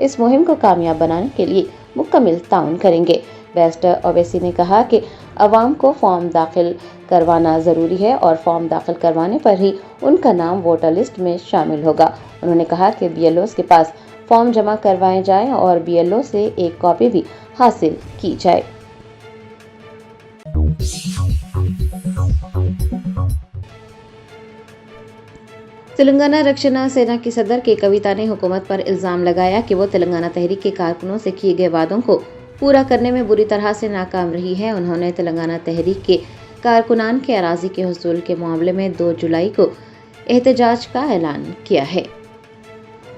اس مہم کو کامیاب بنانے کے لیے مکمل تعاون کریں گے۔ بیرسٹر اویسی نے کہا کہ عوام کو فارم داخل کروانا ضروری ہے اور فارم داخل کروانے پر ہی ان کا نام ووٹر لسٹ میں شامل ہوگا۔ انہوں نے کہا کہ BLOs کے پاس فارم جمع کروائے جائیں اور BLO سے ایک کاپی بھی حاصل کی جائے۔ تلنگانہ رکشنا سینا کی صدر کے کویتا نے حکومت پر الزام لگایا کہ وہ تلنگانہ تحریک کے کارکنوں سے کیے گئے وعدوں کو پورا کرنے میں بری طرح سے ناکام رہی ہے۔ انہوں نے تلنگانہ تحریک کے کارکنان کے اراضی کے حصول کے معاملے میں 2 جولائی کو احتجاج کا اعلان کیا ہے۔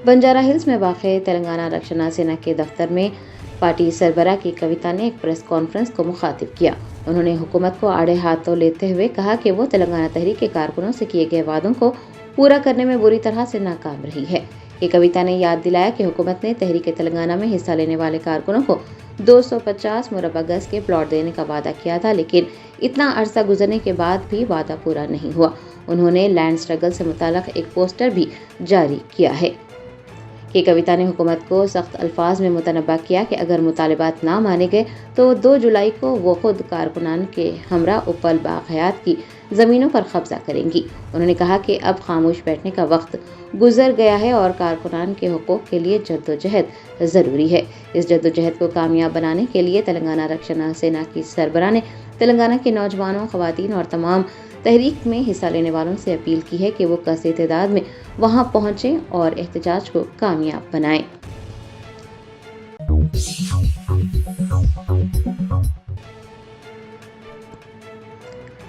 بنجارہ ہلز میں واقع تلنگانہ رکشنا سینا کے دفتر میں پارٹی سربراہ کی کویتا نے ایک پریس کانفرنس کو مخاطب کیا۔ انہوں نے حکومت کو آڑے ہاتھوں لیتے ہوئے کہا کہ وہ تلنگانہ تحریک کے کارکنوں سے کیے گئے وعدوں کو پورا کرنے میں بری طرح سے ناکام رہی ہے۔ یہ کویتا نے یاد دلایا کہ حکومت نے تحریک تلنگانہ میں حصہ لینے والے کارکنوں کو 250 مربع گز کے پلاٹ دینے کا وعدہ کیا تھا، لیکن اتنا عرصہ گزرنے کے بعد بھی وعدہ پورا نہیں ہوا۔ انہوں نے لینڈ اسٹرگل سے متعلق ایک پوسٹر بھی جاری کیا ہے۔ کہ کویتا نے حکومت کو سخت الفاظ میں متنبہ کیا کہ اگر مطالبات نہ مانے گئے تو 2 جولائی کو وہ خود کارکنان کے ہمراہ اپل باغ حیات کی زمینوں پر قبضہ کریں گی۔ انہوں نے کہا کہ اب خاموش بیٹھنے کا وقت گزر گیا ہے اور کارکنان کے حقوق کے لیے جدوجہد ضروری ہے۔ اس جدوجہد کو کامیاب بنانے کے لیے تلنگانہ رکشنا سینا کی سربراہ نے تلنگانہ کے نوجوانوں، خواتین اور تمام تحریک میں حصہ لینے والوں سے اپیل کی ہے کہ وہ کثیر تعداد میں وہاں پہنچیں اور احتجاج کو کامیاب بنائیں۔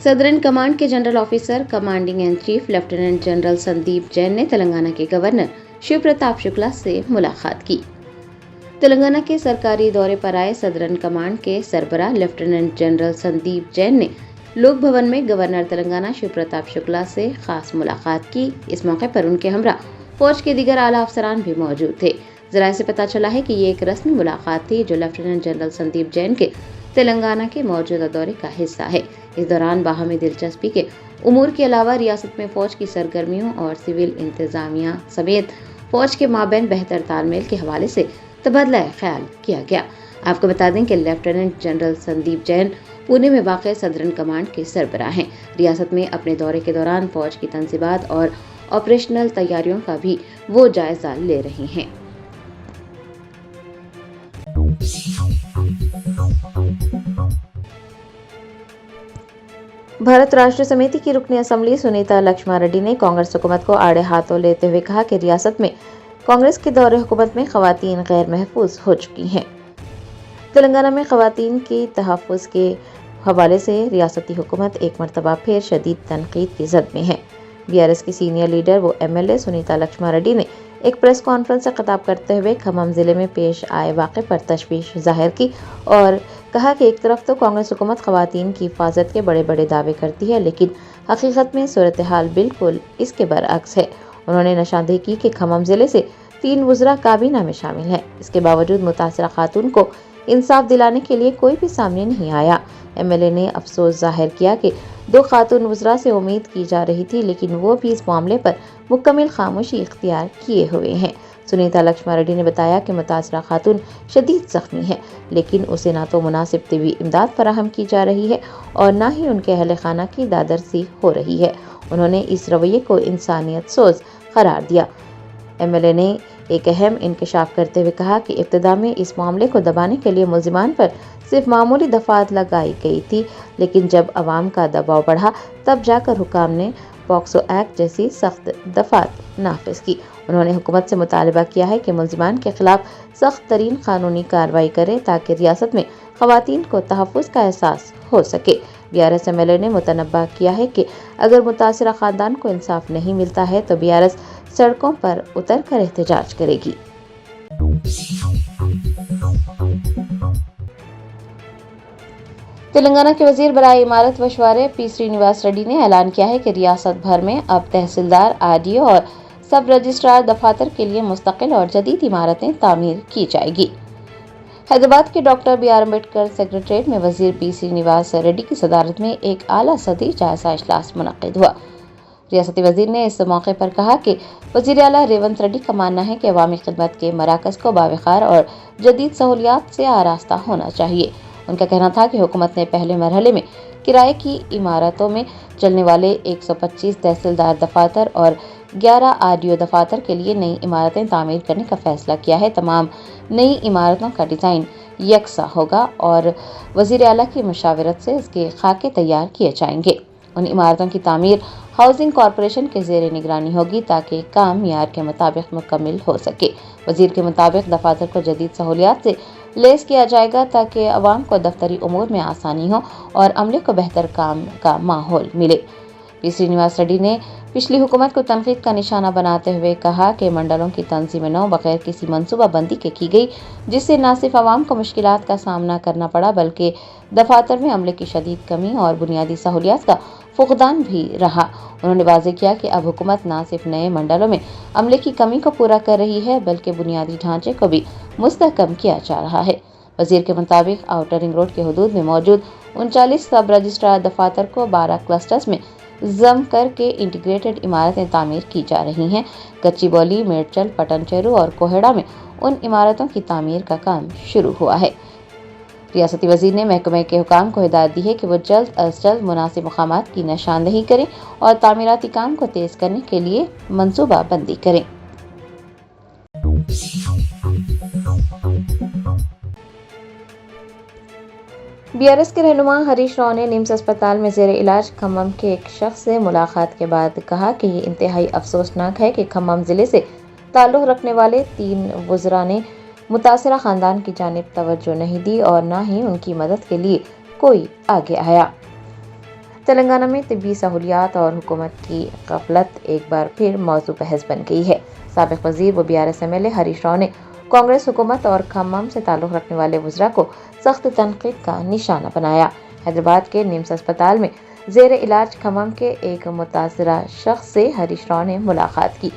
صدرن کمانڈ کے general officer commanding in chief lieutenant general Sandeep Jain نے تلنگانہ کے گورنر شیو پرتاپ شکلا سے ملاقات کی۔ تلنگانہ کے سرکاری دورے پر آئے صدرن کمانڈ کے سربراہ لیفٹیننٹ جنرل سندیپ جین نے لوک بھون میں گورنر تلنگانہ شیو پرتاپ شکلا سے خاص ملاقات کی۔ اس موقع پر ان کے ہمراہ فوج کے دیگر اعلیٰ افسران بھی موجود تھے۔ ذرائع سے پتہ چلا ہے کہ یہ ایک رسمی ملاقات تھی جو لیفٹیننٹ جنرل سندیپ جین کے تلنگانہ کے موجودہ دورے کا حصہ ہے۔ اس دوران باہمی دلچسپی کے امور کے علاوہ ریاست میں فوج کی سرگرمیوں اور سول انتظامیہ سمیت فوج کے مابین بہتر تال میل کے حوالے سے تبادلہ خیال کیا گیا۔ آپ کو بتا دیں کہ لیفٹیننٹ جنرل سندیپ جین پونے میں واقع صدرن کمانڈ کے سربراہ ہیں۔ ریاست میں اپنے دورے کے دوران فوج کی تنصیبات اور آپریشنل تیاریوں کا بھی وہ جائزہ لے رہے ہیں۔ بھارت راشٹر سمیتی کی رکن اسمبلی سنیتا لکشما ریڈی نے کانگریس حکومت کو آڑے ہاتھوں لیتے ہوئے کہا کہ ریاست میں کانگریس کے دور حکومت میں خواتین غیر محفوظ ہو چکی ہیں۔ تلنگانہ میں خواتین کی تحفظ کے حوالے سے ریاستی حکومت ایک مرتبہ پھر شدید تنقید کی زد میں ہے۔ BRS کی سینئر لیڈر و MLA سنیتا لکشما ریڈی نے ایک پریس کانفرنس سے خطاب کرتے ہوئے کھمم ضلع میں پیش آئے واقعے پر تشویش ظاہر کی اور کہا کہ ایک طرف تو کانگریس حکومت خواتین کی حفاظت کے بڑے بڑے دعوے کرتی ہے، لیکن حقیقت میں صورتحال بالکل اس کے برعکس ہے۔ انہوں نے نشاندہی کی کہ کھمم ضلع سے 3 وزراء کابینہ میں شامل ہیں۔ اس کے باوجود متاثرہ خاتون کو انصاف دلانے کے لیے کوئی بھی سامنے نہیں آیا۔ MLA نے افسوس ظاہر کیا کہ 2 خاتون وزراء سے امید کی جا رہی تھی، لیکن وہ بھی اس معاملے پر مکمل خاموشی اختیار کیے ہوئے ہیں۔ سنیتا لکشما ریڈی نے بتایا کہ متاثرہ خاتون شدید زخمی ہے، لیکن اسے نہ تو مناسب طبی امداد فراہم کی جا رہی ہے اور نہ ہی ان کے اہل خانہ کی دادرسی ہو رہی ہے۔ انہوں نے اس رویے کو انسانیت سوز قرار دیا۔ MLA نے ایک اہم انکشاف کرتے ہوئے کہا کہ ابتدا میں اس معاملے کو دبانے کے لیے ملزمان پر صرف معمولی دفعات لگائی گئی تھی، لیکن جب عوام کا دباؤ بڑھا تب جا کر حکام نے پاکسو ایکٹ جیسی سخت دفعات نافذ کی۔ انہوں نے حکومت سے مطالبہ کیا ہے کہ ملزمان کے خلاف سخت ترین قانونی کارروائی کرے تاکہ ریاست میں خواتین کو تحفظ کا احساس ہو سکے۔ BRS MLA نے متنبہ کیا ہے کہ اگر متاثرہ خاندان کو انصاف نہیں ملتا ہے تو BRS سڑکوں پر اتر کر احتجاج کرے گی۔ تلنگانہ کے وزیر برائے عمارت و شعرے P سرینواس ریڈی نے اعلان کیا ہے کہ ریاست بھر میں اب تحصیلدار، RDO اور سب رجسٹرار دفاتر کے لیے مستقل اور جدید عمارتیں تعمیر کی جائے گی۔ حیدرآباد کے ڈاکٹر BR امبیڈکر سیکریٹریٹ میں وزیر P سرینواس ریڈی کی صدارت میں ایک اعلیٰ سطحی جائزہ اجلاس منعقد ہوا۔ ریاستی وزیر نے اس موقع پر کہا کہ وزیر اعلیٰ ریونت ریڈی کا ماننا ہے کہ عوامی خدمت کے مراکز کو باوقار اور جدید سہولیات سے آراستہ ہونا چاہیے۔ ان کا کہنا تھا کہ حکومت نے پہلے مرحلے میں کرائے کی عمارتوں میں چلنے والے 125 تحصیلدار دفاتر اور 11 RDO دفاتر کے لیے نئی عمارتیں تعمیر کرنے کا فیصلہ کیا ہے۔ تمام نئی عمارتوں کا ڈیزائن یکساں ہوگا اور وزیر اعلیٰ کی مشاورت سے اس کے خاکے تیار کیے جائیں گے۔ ان عمارتوں کی تعمیر ہاؤسنگ کارپوریشن کے زیر نگرانی ہوگی تاکہ کام معیار کے مطابق مکمل ہو سکے۔ وزیر کے مطابق دفاتر کو جدید سہولیات سے لیس کیا جائے گا تاکہ عوام کو دفتری امور میں آسانی ہو اور عملے کو بہتر کام کا ماحول ملے۔ پی سرینواس ریڈی نے پچھلی حکومت کو تنقید کا نشانہ بناتے ہوئے کہا کہ منڈلوں کی تنظیم نو بغیر کسی منصوبہ بندی کے کی گئی، جس سے نہ صرف عوام کو مشکلات کا سامنا کرنا پڑا بلکہ دفاتر میں عملے کی شدید کمی اور بنیادی سہولیات کا فقدان بھی رہا۔ انہوں نے واضح کیا کہ اب حکومت نہ صرف نئے منڈلوں میں عملے کی کمی کو پورا کر رہی ہے بلکہ بنیادی ڈھانچے کو بھی مستحکم کیا جا رہا ہے۔ وزیر کے مطابق آؤٹر رنگ روڈ کے حدود میں موجود 39 سب رجسٹرار دفاتر کو 12 کلسٹرز میں ضم کر کے انٹیگریٹڈ عمارتیں تعمیر کی جا رہی ہیں۔ گچی باؤلی، میرچل، پٹن چیرو اور کوہیڑا میں ان عمارتوں کی تعمیر کا کام شروع ہوا ہے۔ ریاستی وزیر نے محکمہ کے حکام کو ہدایت دی ہے کہ وہ جلد از جلد مناسب مقامات کی نشاندہی کریں اور تعمیراتی کام کو تیز کرنے کے لیے منصوبہ بندی کریں۔ BRS کے رہنما ہریش راؤ نے نیمز اسپتال میں زیر علاج کھمم کے ایک شخص سے ملاقات کے بعد کہا کہ یہ انتہائی افسوسناک ہے کہ کھمم ضلع سے تعلق رکھنے والے 3 وزراء نے متاثرہ خاندان کی جانب توجہ نہیں دی اور نہ ہی ان کی مدد کے لیے کوئی آگے آیا۔ تلنگانہ میں طبی سہولیات اور حکومت کی غفلت ایک بار پھر موضوع بحث بن گئی ہے۔ سابق وزیر و BRS MLA ہریش راؤ نے کانگریس حکومت اور کھمم سے تعلق رکھنے والے وزراء کو سخت تنقید کا نشانہ بنایا۔ حیدرآباد کے نیمز اسپتال میں زیر علاج کھمم کے ایک متاثرہ شخص سے ہریش راؤ نے ملاقات کی۔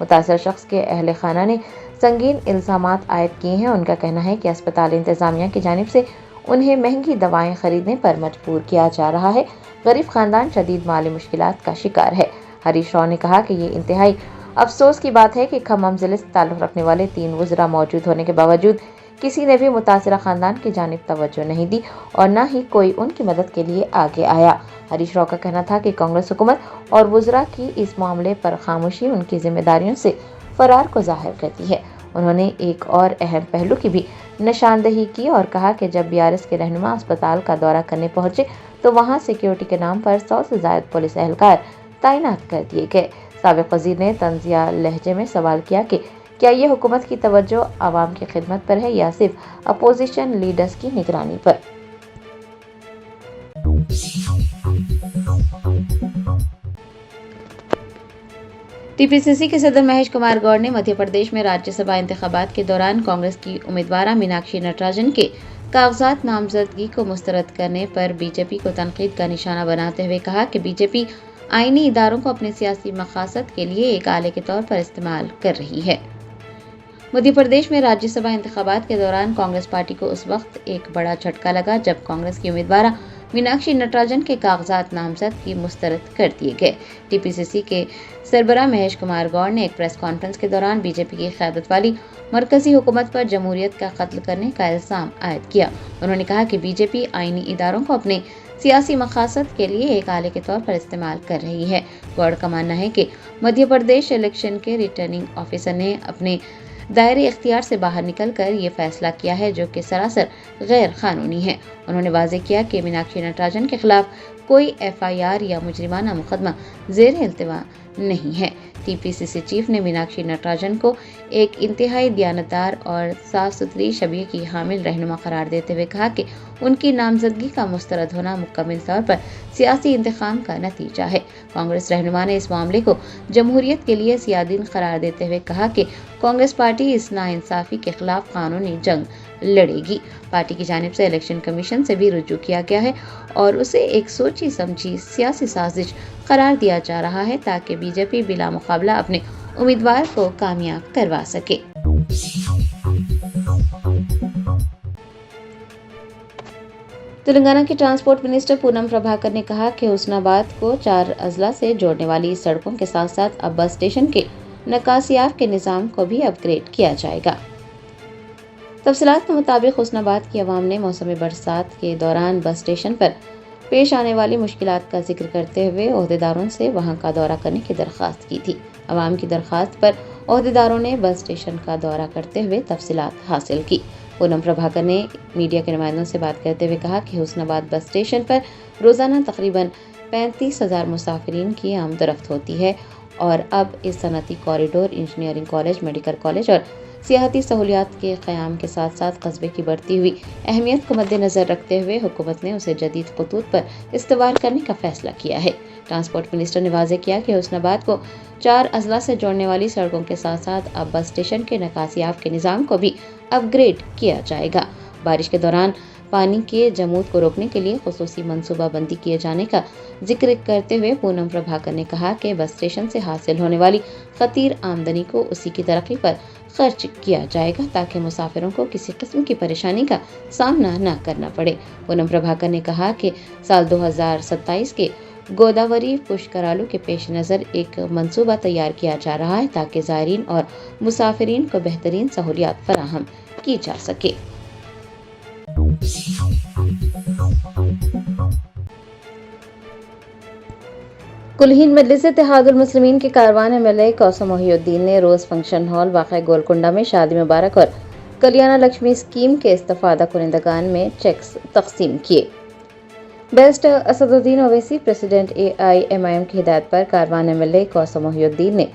متاثرہ شخص کے اہل خانہ نے سنگین الزامات عائد کیے ہیں۔ ان کا کہنا ہے کہ اسپتال انتظامیہ کی جانب سے انہیں مہنگی دوائیں خریدنے پر مجبور کیا جا رہا ہے۔ غریب خاندان شدید مالی مشکلات کا شکار ہے۔ ہریش راؤ نے کہا کہ یہ انتہائی افسوس کی بات ہے کہ کھمم ضلع سے تعلق رکھنے والے 3 وزراء موجود ہونے کے باوجود کسی نے بھی متاثرہ خاندان کی جانب توجہ نہیں دی اور نہ ہی کوئی ان کی مدد کے لیے آگے آیا۔ ہریش راؤ کا کہنا تھا کہ کانگریس حکومت اور وزراء کی اس معاملے پر خاموشی ان کی ذمہ داریوں سے فرار کو ظاہر کرتی ہے۔ انہوں نے ایک اور اہم پہلو کی بھی نشاندہی کی اور کہا کہ جب BRS کے رہنما اسپتال کا دورہ کرنے پہنچے تو وہاں سیکیورٹی کے نام پر 100 سے زائد پولیس اہلکار تعینات کر دیے گئے۔ سابق وزیر نے طنزیہ لہجے میں سوال کیا کہ کیا یہ حکومت کی توجہ عوام کی خدمت پر ہے یا صرف اپوزیشن لیڈرز کی نگرانی پر۔ TPCC کے صدر مہیش کمار گوڑ نے مدھیہ پردیش میں راجیہ سبھا انتخابات کے دوران کانگریس کی امیدوارہ میناکشی نٹراجن کے کاغذات نامزدگی کو مسترد کرنے پر BJP کو تنقید کا نشانہ بناتے ہوئے کہا کہ BJP آئینی اداروں کو اپنے سیاسی مقاصد کے لیے ایک آلے کے طور پر استعمال کر رہی ہے۔ مدھیہ پردیش میں راجیہ سبھا انتخابات کے دوران کانگریس پارٹی کو اس وقت ایک بڑا جھٹکا لگا جب کانگریس کی امیدوارہ میناکشی نٹراجن کے کاغذات نامزدگی مسترد کر دیے گئے۔ TPCC کے سربراہ مہیش کمار گوڑ نے ایک پریس کانفرنس کے دوران BJP کی قیادت والی مرکزی حکومت پر جمہوریت کا قتل کرنے کا الزام عائد کیا۔ انہوں نے کہا کہ BJP آئینی اداروں کو اپنے سیاسی مقاصد کے لیے ایک آلے کے طور پر استعمال کر رہی ہے۔ گوڑ کا ماننا ہے کہ مدھیہ پردیش الیکشن کے ریٹرننگ آفیسر نے اپنے دائرے اختیار سے باہر نکل کر یہ فیصلہ کیا ہے جو کہ سراسر غیر قانونی ہے۔ انہوں نے واضح کیا کہ میناکشی نٹراجن کے خلاف کوئی FIR یا مجرمانہ مقدمہ زیر التوا نہیں ہے۔ TPCC چیف نے میناکشی نٹراجن کو ایک انتہائی دیانتدار اور صاف ستھری شبیہ کی حامل رہنما قرار دیتے ہوئے کہا کہ ان کی نامزدگی کا مسترد ہونا مکمل طور پر سیاسی انتقام کا نتیجہ ہے۔ کانگریس رہنما نے اس معاملے کو جمہوریت کے لیے سیاہ دن قرار دیتے ہوئے کہا کہ کانگریس پارٹی اس ناانصافی کے خلاف قانونی جنگ لڑے گی۔ پارٹی کی جانب سے الیکشن کمیشن سے بھی رجوع کیا گیا ہے اور اسے ایک سوچی سمجھی سیاسی سازش قرار دیا جا رہا ہے تاکہ BJP بلا مقابلہ اپنے امیدوار کو کامیاب کروا سکے۔ تلنگانہ کے ٹرانسپورٹ منسٹر پونم پربھاکر نے کہا کہ حسن آباد کو 4 اضلاع سے جوڑنے والی سڑکوں کے ساتھ ساتھ اب بس اسٹیشن کے نکاسیات کے نظام کو بھی اپ گریڈ کیا جائے گا۔ تفصیلات کے مطابق حسن آباد کی عوام نے موسم برسات کے دوران بس اسٹیشن پر پیش آنے والی مشکلات کا ذکر کرتے ہوئے عہدیداروں سے وہاں کا دورہ کرنے کی درخواست کی تھی۔ عوام کی درخواست پر عہدیداروں نے بس اسٹیشن کا دورہ کرتے ہوئے تفصیلات حاصل کی۔ پونم پربھاکر نے میڈیا کے نمائندوں سے بات کرتے ہوئے کہا کہ حسن آباد بس اسٹیشن پر روزانہ تقریباً 35,000 مسافرین کی آمد و رفت ہوتی ہے اور اب اس صنعتی corridor, engineering college, medical college اور سیاحتی سہولیات کے قیام کے ساتھ ساتھ قصبے کی بڑھتی ہوئی اہمیت کو مد نظر رکھتے ہوئے حکومت نے اسے جدید خطوط پر استوار کرنے کا فیصلہ کیا ہے۔ ٹرانسپورٹ منسٹر نے واضح کیا کہ حسن آباد کو 4 اضلاع سے جوڑنے والی سڑکوں کے ساتھ ساتھ اب بس اسٹیشن کے نکاسیات کے نظام کو بھی اپ گریڈ کیا جائے گا۔ بارش کے دوران پانی کے جمود کو روکنے کے لیے خصوصی منصوبہ بندی کیے جانے کا ذکر کرتے ہوئے پونم پربھاکر نے کہا کہ بس اسٹیشن سے حاصل ہونے والی خطیر آمدنی کو اسی کی ترقی پر خرچ کیا جائے گا تاکہ مسافروں کو کسی قسم کی پریشانی کا سامنا نہ کرنا پڑے۔ پونم پربھاکر نے کہا کہ سال 2027 کے گوداوری پشکرالو کے پیش نظر ایک منصوبہ تیار کیا جا رہا ہے تاکہ زائرین اور مسافرین کو بہترین سہولیات فراہم کی جا سکے۔ کلہین مجلس اتحاد المسلمین کے کاروان MLA کوثر محی الدین نے روز فنکشن ہال واقع گولکنڈہ میں شادی مبارک اور کلیانہ لکشمی اسکیم کے استفادہ کنندگان میں چیکس تقسیم کیے۔ بیسٹ اسد الدین اویسی پریزیڈنٹ AIMIM کی ہدایت پر کاروان MLA کوثر محی الدین نے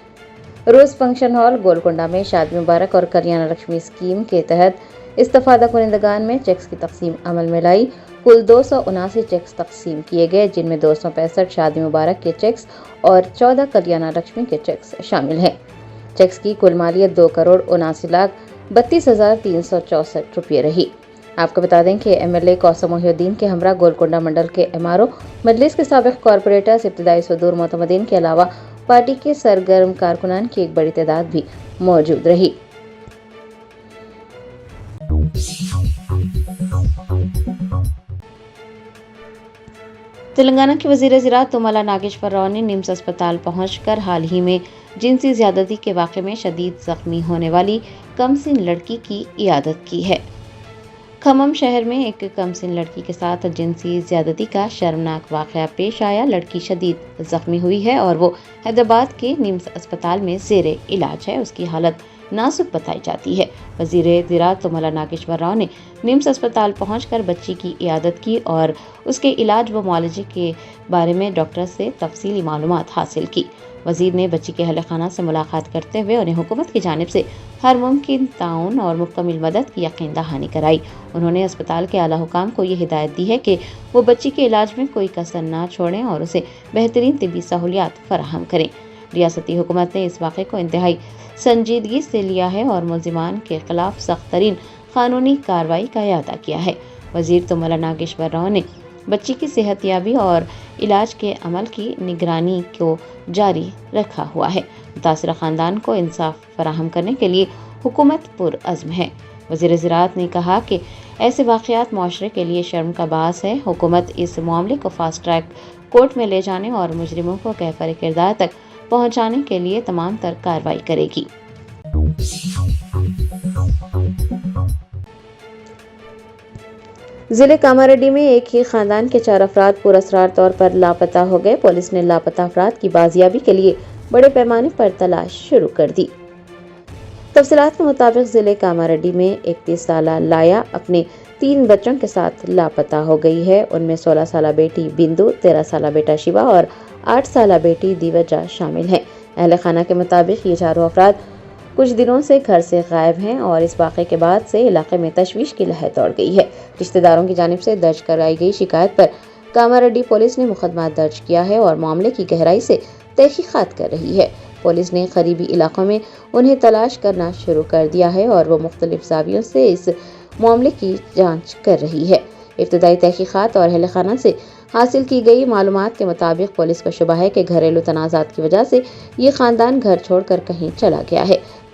روز فنکشن ہال گولکنڈہ میں شادی مبارک اور کلیانہ لکشمی اسکیم کے تحت استفادہ کنندگان میں چیکس کی تقسیم عمل میں لائی۔ کل 279 چیکس تقسیم کیے گئے جن میں 265 شادی مبارک کے چیکس اور 14 کلیانہ لکشمی کے چیکس شامل ہیں۔ چیکس کی کل مالیت 2,79,32,364 روپے رہی۔ آپ کو بتا دیں کہ MLA کوثر محی الدین کے ہمراہ گولکنڈہ منڈل کے MRO مجلس کے سابق کارپوریٹرز، ابتدائی صدور معتمدین کے علاوہ پارٹی کے سرگرم کارکنان کی ایک بڑی تعداد بھی موجود رہی۔ تلنگانہ کے وزیر زراعت تملا ناگیشور راؤ نے نمس اسپتال پہنچ کر حال ہی میں جنسی زیادتی کے واقعے میں شدید زخمی ہونے والی کم سن لڑکی کی عیادت کی ہے۔ کھمم شہر میں ایک کم سن لڑکی کے ساتھ جنسی زیادتی کا شرمناک واقعہ پیش آیا۔ لڑکی شدید زخمی ہوئی ہے اور وہ حیدرآباد کے نمس اسپتال میں زیر علاج ہے۔ اس کی حالت نازک بتائی جاتی ہے۔ وزیر زراعت تملا ناگیشور راؤ نے نمس اسپتال پہنچ کر بچی کی عیادت کی اور اس کے علاج و معالجے کے بارے میں ڈاکٹر سے تفصیلی معلومات حاصل کی۔ وزیر نے بچی کے اہل خانہ سے ملاقات کرتے ہوئے انہیں حکومت کی جانب سے ہر ممکن تعاون اور مکمل مدد کی یقین دہانی کرائی۔ انہوں نے اسپتال کے اعلیٰ حکام کو یہ ہدایت دی ہے کہ وہ بچی کے علاج میں کوئی کسر نہ چھوڑیں اور اسے بہترین طبی سہولیات فراہم کریں۔ ریاستی حکومت نے اس واقعے کو انتہائی سنجیدگی سے لیا ہے اور ملزمان کے خلاف سخت ترین قانونی کارروائی کا اعادہ کیا ہے۔ وزیر تملا ناگیشور راؤ نے بچی کی صحت یابی اور علاج کے عمل کی نگرانی کو جاری رکھا ہوا ہے۔ متاثرہ خاندان کو انصاف فراہم کرنے کے لیے حکومت پرعزم ہے۔ وزیر زراعت نے کہا کہ ایسے واقعات معاشرے کے لیے شرم کا باعث ہے۔ حکومت اس معاملے کو فاسٹ ٹریک کورٹ میں لے جانے اور مجرموں کو کیفر کردار تک پہنچانے کے لیے تمام تر کارروائی کرے گی۔ ضلع کاماریڈی میں ایک ہی خاندان کے 4 افراد پراسرار طور پر لاپتہ ہو گئے۔ پولیس نے لاپتہ افراد کی بازیابی کے لیے بڑے پیمانے پر تلاش شروع کر دی۔ تفصیلات کے مطابق ضلع کاماریڈی میں 31 سالہ لایا اپنے 3 بچوں کے ساتھ لاپتہ ہو گئی ہے۔ ان میں 16 سالہ بیٹی بندو، 13 سالہ بیٹا شیوا اور 8 سالہ بیٹی دیوجا شامل ہیں۔ اہل خانہ کے مطابق یہ 4 افراد کچھ دنوں سے گھر سے غائب ہیں اور اس واقعے کے بعد سے علاقے میں تشویش کی لہر دوڑ گئی ہے۔ رشتہ داروں کی جانب سے درج کرائی گئی شکایت پر کاماریڈی پولیس نے مقدمہ درج کیا ہے اور معاملے کی گہرائی سے تحقیقات کر رہی ہے۔ پولیس نے قریبی علاقوں میں انہیں تلاش کرنا شروع کر دیا ہے اور وہ مختلف زاویوں سے اس معاملے کی جانچ کر رہی ہے۔ ابتدائی تحقیقات اور اہل خانہ سے حاصل کی گئی معلومات کے مطابق پولیس کو شبہ ہے کہ گھریلو تنازعات کی وجہ سے یہ خاندان گھر چھوڑ کر کہیں چلا گیا ہے۔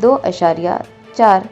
2.4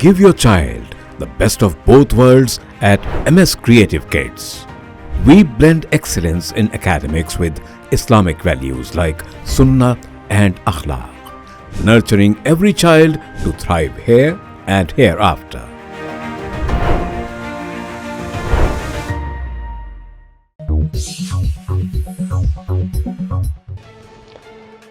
Give your child the best of both worlds at MS Creative Kids. We blend excellence in academics with Islamic values like Sunnah and Akhlaq, nurturing every child to thrive here and hereafter.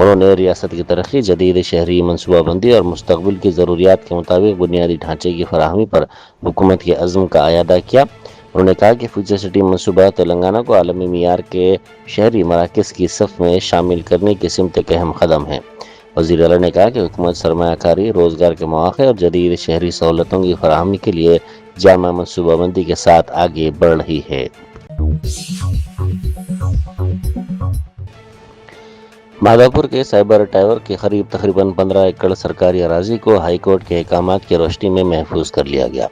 انہوں نے ریاست کی ترقی، جدید شہری منصوبہ بندی اور مستقبل کی ضروریات کے مطابق بنیادی ڈھانچے کی فراہمی پر حکومت کے عزم کا اعادہ کیا۔ انہوں نے کہا کہ فیوچر سٹی منصوبہ تلنگانہ کو عالمی معیار کے شہری مراکز کی صف میں شامل کرنے کی سمت ایک اہم قدم ہے۔ وزیر اعلیٰ نے کہا کہ حکومت سرمایہ کاری، روزگار کے مواقع اور جدید شہری سہولتوں کی فراہمی کے لیے جامع منصوبہ بندی کے ساتھ آگے بڑھ رہی ہے۔ مادھوپور کے سائبر ٹاور کے قریب تقریباً 15 ایکڑ سرکاری اراضی کو ہائی کورٹ کے احکامات کی روشنی میں محفوظ کر لیا گیا۔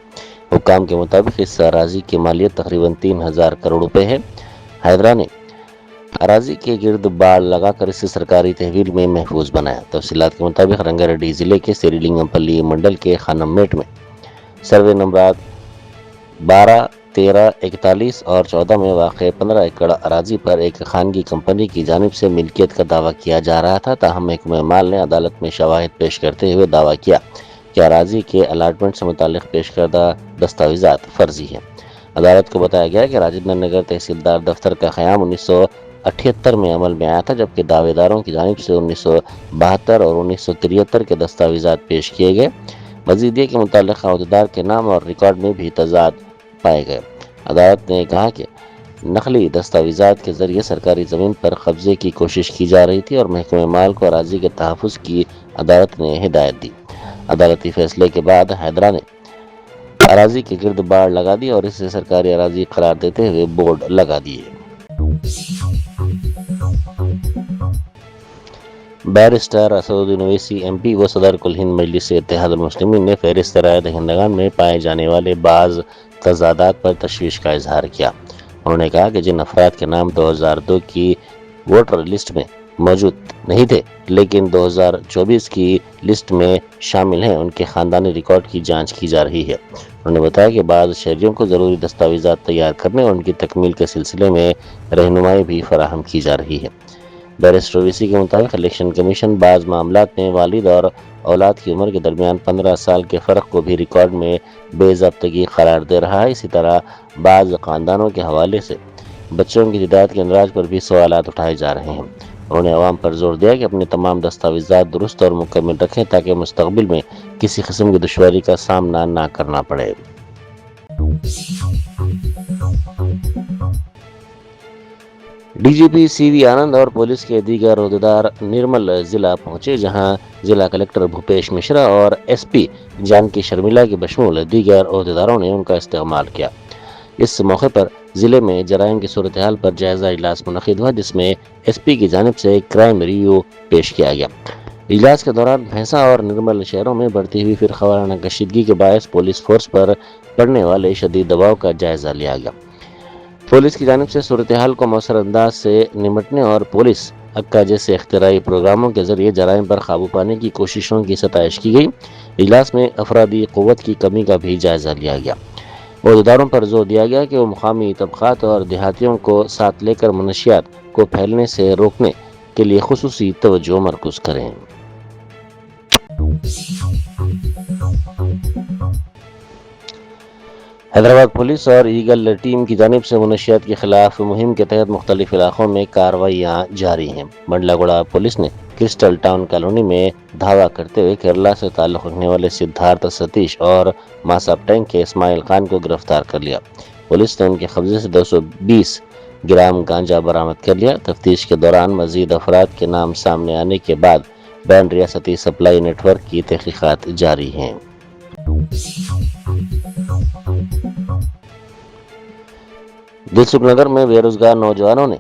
حکام کے مطابق اس اراضی کی مالیت تقریباً 3000 کروڑ روپے ہے۔ حیدرا نے اراضی کے گرد باڑ لگا کر اسے سرکاری تحویل میں محفوظ بنایا۔ تفصیلات کے مطابق رنگا ریڈی ضلع کے سری لنگم پلی منڈل کے خانم میٹ میں سروے نمبرات 12، 13، 41 اور 14 میں واقع 15 ایکڑ اراضی پر ایک خانگی کمپنی کی جانب سے ملکیت کا دعویٰ کیا جا رہا تھا، تاہم محکمہ مال نے عدالت میں شواہد پیش کرتے ہوئے دعویٰ کیا کہ اراضی کے الاٹمنٹ سے متعلق پیش کردہ دستاویزات فرضی ہیں۔ عدالت کو بتایا گیا کہ راجندر نگر تحصیلدار دفتر کا قیام 1978 میں عمل میں آیا تھا، جبکہ دعوے داروں کی جانب سے 1972 اور 1973 کے دستاویزات پیش کیے گئے۔ مزید یہ کہ متعلقہ عہدیدار کے نام اور ریکارڈ میں بھی تضاد پائے گئے۔ عدالت نے کہا کہ نقلی دستاویزات کے ذریعے سرکاری زمین پر قبضے کی کوشش کی جا رہی تھی اور محکمہ مال کو اراضی کے تحفظ کی عدالت نے ہدایت دی۔ عدالتی فیصلے کے بعد حیدرا نے اراضی کے گرد باڑ لگا دی اور اسے سرکاری اراضی قرار دیتے ہوئے بورڈ لگا دیے۔ Barrister Asaduddin Owaisi M P و صدر کل ہند مجلس اتحاد المسلمین نے فہرست رائے دہندگان میں پائے جانے والے بعض تضادات پر تشویش کا اظہار کیا۔ انہوں نے کہا کہ جن افراد کے نام 2002 کی ووٹر لسٹ میں موجود نہیں تھے لیکن 2024 کی لسٹ میں شامل ہیں، ان کے خاندانی ریکارڈ کی جانچ کی جا رہی ہے۔ انہوں نے بتایا کہ بعض شہریوں کو ضروری دستاویزات تیار کرنے اور ان کی تکمیل کے سلسلے میں رہنمائی بھی فراہم کی جا رہی ہے۔ بیرسٹر اویسی کے مطابق الیکشن کمیشن بعض معاملات میں والد اور اولاد کی عمر کے درمیان 15 سال کے فرق کو بھی ریکارڈ میں بے ضابطگی قرار دے رہا ہے۔ اسی طرح بعض خاندانوں کے حوالے سے بچوں کی تعداد کے اندراج پر بھی سوالات اٹھائے جا رہے ہیں۔ انہوں نے عوام پر زور دیا کہ اپنے تمام دستاویزات درست اور مکمل رکھیں تاکہ مستقبل میں کسی قسم کی دشواری کا سامنا نہ کرنا پڑے۔ ڈی جی پی سی وی آنند اور پولیس کے دیگر عہدیدار نرمل ضلع پہنچے، جہاں ضلع کلکٹر بھوپیش مشرا اور ایس پی جانکی شرمیلا کے بشمول دیگر عہدیداروں نے ان کا استقبال کیا۔ اس موقع پر ضلع میں جرائم کی صورتحال پر جائزہ اجلاس منعقد ہوا، جس میں ایس پی کی جانب سے کرائم ریویو پیش کیا گیا۔ اجلاس کے دوران بھینسا اور نرمل شہروں میں بڑھتی ہوئی فرقہ وارانہ کشیدگی کے باعث پولیس فورس پر پڑنے والے شدید دباؤ کا جائزہ لیا گیا۔ پولیس کی جانب سے صورتحال کو مؤثر انداز سے نمٹنے اور پولیس اکا جیسے اختراعی پروگراموں کے ذریعے جرائم پر قابو پانے کی کوششوں کی ستائش کی گئی۔ اجلاس میں افرادی قوت کی کمی کا بھی جائزہ لیا گیا۔ عہدیداروں پر زور دیا گیا کہ وہ مقامی طبقات اور دیہاتیوں کو ساتھ لے کر منشیات کو پھیلنے سے روکنے کے لیے خصوصی توجہ مرکوز کریں۔ حیدرآباد پولیس اور ایگل ٹیم کی جانب سے منشیات کے خلاف مہم کے تحت مختلف علاقوں میں کارروائیاں جاری ہیں۔ بنڈلا گوڑا پولیس نے کرسٹل ٹاؤن کالونی میں دھاوا کرتے ہوئے کیرلا سے تعلق رکھنے والے سدھارتھ ستیش اور ماساپ ٹینک کے اسماعیل خان کو گرفتار کر لیا۔ پولیس نے ان کے قبضے سے 220 گرام گانجا برآمد کر لیا۔ تفتیش کے دوران مزید افراد کے نام سامنے آنے کے بعد بین ریاستی سپلائی نیٹ ورک کی تحقیقات جاری ہیں۔ دلسکھ نگر میں بے روزگار نوجوانوں نے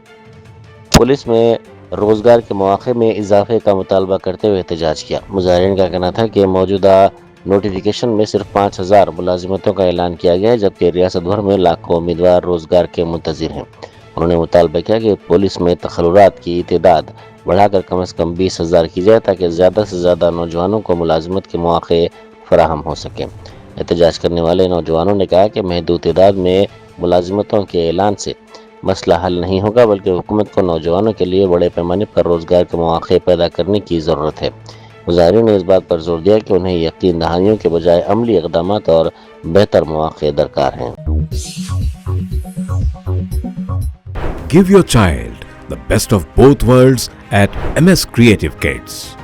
پولیس میں روزگار کے مواقع میں اضافے کا مطالبہ کرتے ہوئے احتجاج کیا۔ مظاہرین کا کہنا تھا کہ موجودہ نوٹیفیکیشن میں صرف 5000 ملازمتوں کا اعلان کیا گیا ہے، جبکہ ریاست بھر میں لاکھوں امیدوار روزگار کے منتظر ہیں۔ انہوں نے مطالبہ کیا کہ پولیس میں تقررات کی تعداد بڑھا کر کم از کم 20,000 کی جائے تاکہ زیادہ سے زیادہ نوجوانوں کو ملازمت کے مواقع فراہم ہو سکیں۔ احتجاج کرنے والے نوجوانوں نے کہا کہ محدود تعداد میں ملازمتوں کے اعلان سے مسئلہ حل نہیں ہوگا، بلکہ حکومت کو نوجوانوں کے لیے بڑے پیمانے پر روزگار کے مواقع پیدا کرنے کی ضرورت ہے۔ مظاہرین نے اس بات پر زور دیا کہ انہیں یقین دہانیوں کے بجائے عملی اقدامات اور بہتر مواقع درکار ہیں۔ Give your child the best of both worlds at MS Creative Kids.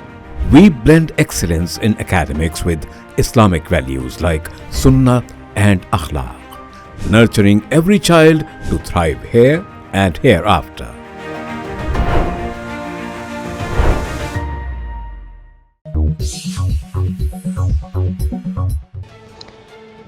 We blend excellence in academics with Islamic values like Sunnah and Akhlaq, nurturing every child to thrive here and hereafter.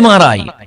MRI,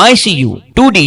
ICU, 2D